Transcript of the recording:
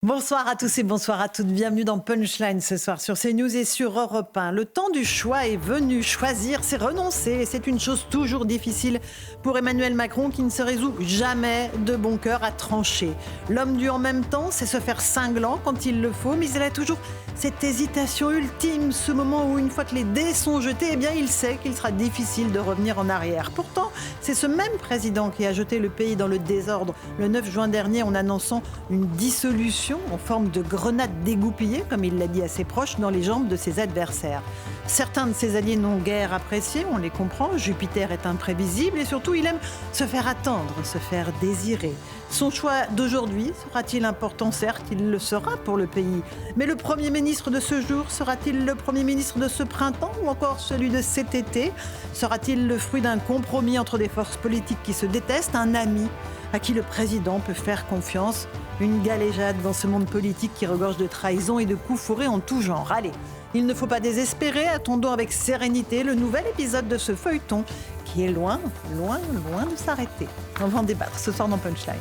Bonsoir à tous et bonsoir à toutes. Bienvenue dans Punchline ce soir sur CNews et sur Europe 1. Le temps du choix est venu. Choisir, c'est renoncer. Et c'est une chose toujours difficile pour Emmanuel Macron qui ne se résout jamais de bon cœur à trancher. L'homme du en même temps, c'est se faire cinglant quand il le faut, mais il a toujours cette hésitation ultime, ce moment où une fois que les dés sont jetés, eh bien il sait qu'il sera difficile de revenir en arrière. Pourtant, c'est ce même président qui a jeté le pays dans le désordre le 9 juin dernier en annonçant une dissolution en forme de grenade dégoupillée, comme il l'a dit à ses proches, dans les jambes de ses adversaires. Certains de ses alliés n'ont guère apprécié, on les comprend. Jupiter est imprévisible et surtout il aime se faire attendre, se faire désirer. Son choix d'aujourd'hui sera-t-il important? Certes, il le sera pour le pays. Mais le Premier ministre de ce jour sera-t-il le Premier ministre de ce printemps ou encore celui de cet été? Sera-t-il le fruit d'un compromis entre des forces politiques qui se détestent, un ami à qui le président peut faire confiance? Une galéjade dans ce monde politique qui regorge de trahison et de coups fourrés en tout genre. Allez, il ne faut pas désespérer, attendons avec sérénité le nouvel épisode de ce feuilleton qui est loin de s'arrêter. On va en débattre ce soir dans Punchline.